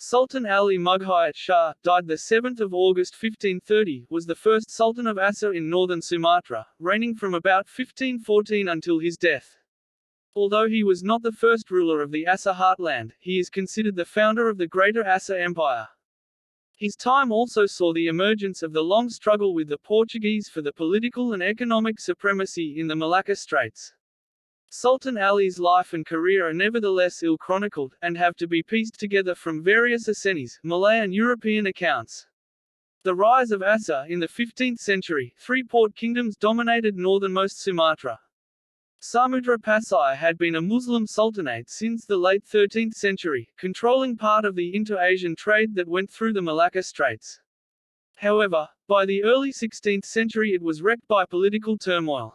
Sultan Ali Mughayat Shah, died 7 August 1530, was the first Sultan of ACEH in northern Sumatra, reigning from about 1514 until his death. Although he was not the first ruler of the ACEH heartland, he is considered the founder of the Greater ACEH Empire. His time also saw the emergence of the long struggle with the Portuguese for the political and economic supremacy in the Malacca Straits. Sultan Ali's life and career are nevertheless ill-chronicled, and have to be pieced together from various Assamese, Malay and European accounts. The rise of ACEH in the 15th century, three port kingdoms dominated northernmost Sumatra. Samudra Pasai had been a Muslim sultanate since the late 13th century, controlling part of the inter-Asian trade that went through the Malacca Straits. However, by the early 16th century it was wrecked by political turmoil.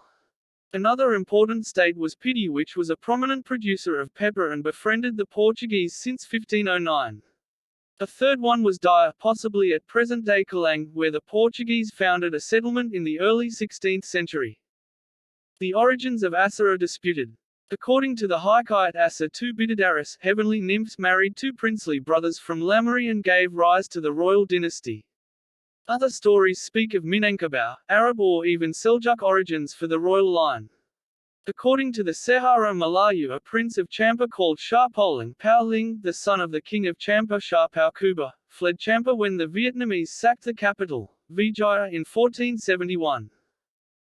Another important state was Piti, which was a prominent producer of pepper and befriended the Portuguese since 1509. A third one was Dia, possibly at present-day Kelang, where the Portuguese founded a settlement in the early 16th century. The origins of ACEH are disputed. According to the Hikayat ACEH, two Bidadari, heavenly nymphs, married two princely brothers from Lamari and gave rise to the royal dynasty. Other stories speak of Minangkabau, Arab or even Seljuk origins for the royal line. According to the Sehara Melayu, a prince of Champa called Shah Poling Paoling, the son of the king of Champa Shah Pao Kuba, fled Champa when the Vietnamese sacked the capital, Vijaya, in 1471.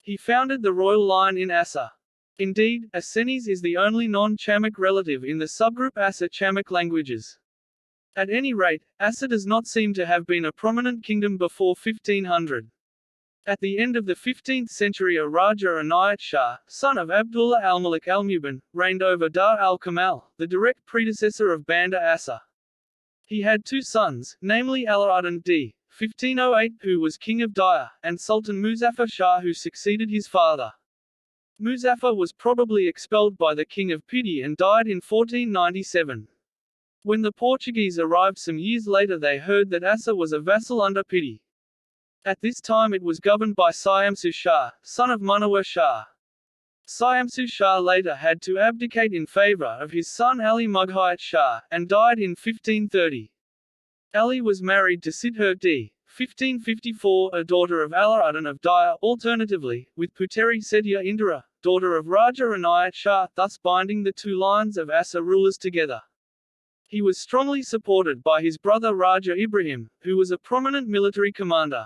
He founded the royal line in ACEH. Indeed, Assamese is the only non-Chamic relative in the subgroup ACEH Chamic languages. At any rate, ACEH does not seem to have been a prominent kingdom before 1500. At the end of the 15th century, a Raja Inayat Shah, son of Abdullah al-Malik al-Mubin, reigned over Dar al-Kamal, the direct predecessor of Banda ACEH. He had two sons, namely Alaidin d. 1508, who was king of Dia, and Sultan Muzaffar Shah, who succeeded his father. Muzaffar was probably expelled by the king of Piti and died in 1497. When the Portuguese arrived some years later, they heard that ACEH was a vassal under Piti. At this time it was governed by Syamsu Shah, son of Munawar Shah. Syamsu Shah later had to abdicate in favor of his son Ali Mughayat Shah, and died in 1530. Ali was married to Sidhur d. 1554, a daughter of Alaidin of Dia, alternatively, with Puteri Setia Indira, daughter of Raja Inayat Shah, thus binding the two lines of ACEH rulers together. He was strongly supported by his brother Raja Ibrahim, who was a prominent military commander.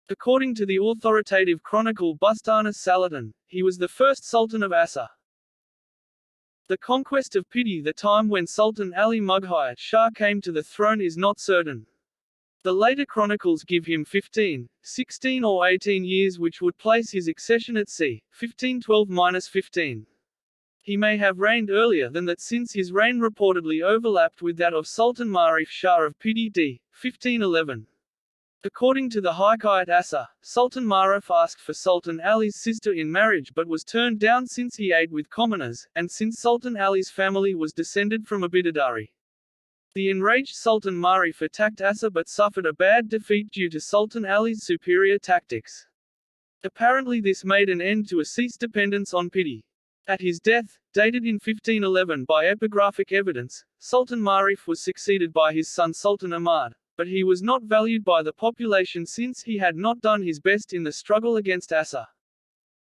According to the authoritative chronicle Bustanas Salatin, he was the first sultan of ACEH. The conquest of Piti, the time when Sultan Ali Mughayat Shah came to the throne, is not certain. The later chronicles give him 15, 16 or 18 years, which would place his accession at c. 1512–15. He may have reigned earlier than that, since his reign reportedly overlapped with that of Sultan Marif Shah of Piti d. 1511. According to the Hikayat ACEH, Sultan Marif asked for Sultan Ali's sister in marriage but was turned down since he ate with commoners, and since Sultan Ali's family was descended from a Bidadari. The enraged Sultan Marif attacked ACEH but suffered a bad defeat due to Sultan Ali's superior tactics. Apparently this made an end to Aseh's dependence on Piti. At his death, dated in 1511 by epigraphic evidence, Sultan Marif was succeeded by his son Sultan Ahmad, but he was not valued by the population since he had not done his best in the struggle against ACEH.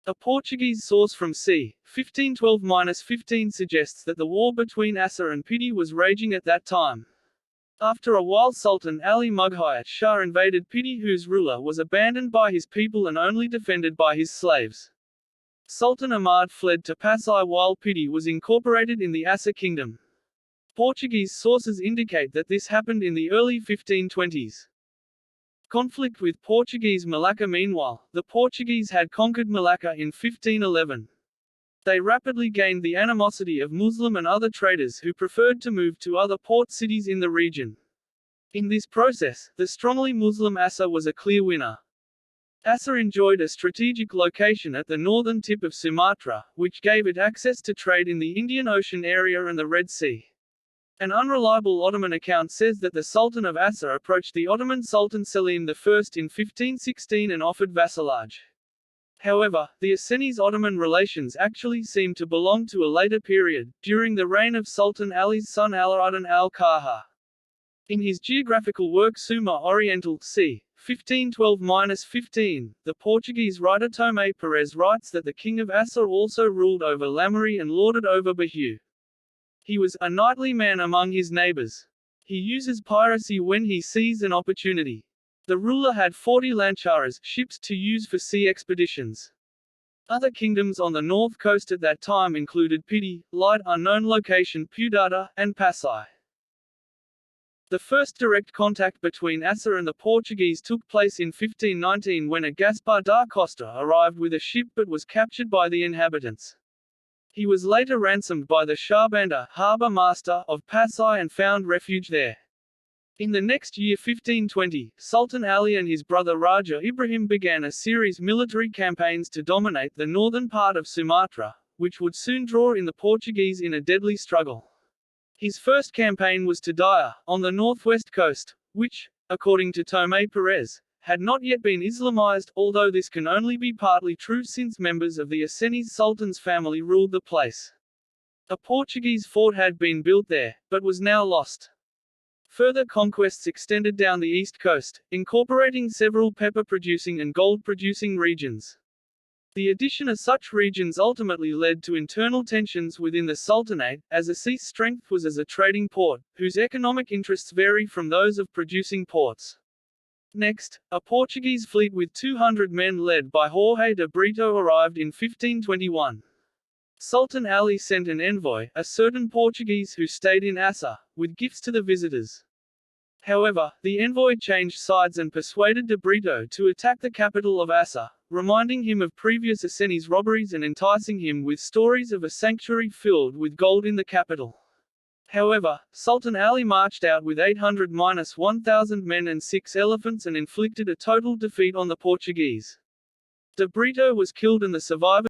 A Portuguese source from c. 1512–15 suggests that the war between ACEH and Piti was raging at that time. After a while, Sultan Ali Mughayat Shah invaded Piti, whose ruler was abandoned by his people and only defended by his slaves. Sultan Ahmad fled to Pasai while Piti was incorporated in the ACEH kingdom. Portuguese sources indicate that this happened in the early 1520s. Conflict with Portuguese Malacca. Meanwhile, the Portuguese had conquered Malacca in 1511. They rapidly gained the animosity of Muslim and other traders who preferred to move to other port cities in the region. In this process, the strongly Muslim ACEH was a clear winner. ACEH enjoyed a strategic location at the northern tip of Sumatra, which gave it access to trade in the Indian Ocean area and the Red Sea. An unreliable Ottoman account says that the Sultan of ACEH approached the Ottoman Sultan Selim I in 1516 and offered vassalage. However, the Assamese-Ottoman relations actually seem to belong to a later period, during the reign of Sultan Ali's son Alaidin al-Qajar. In his geographical work Suma Oriental c. 1512–15, the Portuguese writer Tomé Perez writes that the king of Asser also ruled over Lamari and lorded over Bahia. He was a knightly man among his neighbors. He uses piracy when he sees an opportunity. The ruler had 40 lancharas ships to use for sea expeditions. Other kingdoms on the north coast at that time included Pidi, light unknown location Pudata, and Pasai. The first direct contact between Asser and the Portuguese took place in 1519 when a Gaspar da Costa arrived with a ship but was captured by the inhabitants. He was later ransomed by the Shahbandar harbour master of Pasai and found refuge there. In the next year 1520, Sultan Ali and his brother Raja Ibrahim began a series military campaigns to dominate the northern part of Sumatra, which would soon draw in the Portuguese in a deadly struggle. His first campaign was to Daya, on the northwest coast, which, according to Tomé Perez, had not yet been Islamized, although this can only be partly true since members of the Acehnese Sultan's family ruled the place. A Portuguese fort had been built there, but was now lost. Further conquests extended down the east coast, incorporating several pepper-producing and gold-producing regions. The addition of such regions ultimately led to internal tensions within the Sultanate, as ACEH's strength was as a trading port, whose economic interests vary from those of producing ports. Next, a Portuguese fleet with 200 men led by Jorge de Brito arrived in 1521. Sultan Ali sent an envoy, a certain Portuguese who stayed in Asser, with gifts to the visitors. However, the envoy changed sides and persuaded de Brito to attack the capital of Asser, reminding him of previous Acehnese robberies and enticing him with stories of a sanctuary filled with gold in the capital. However, Sultan Ali marched out with 800–1,000 men and 6 elephants and inflicted a total defeat on the Portuguese. De Brito was killed and the survivors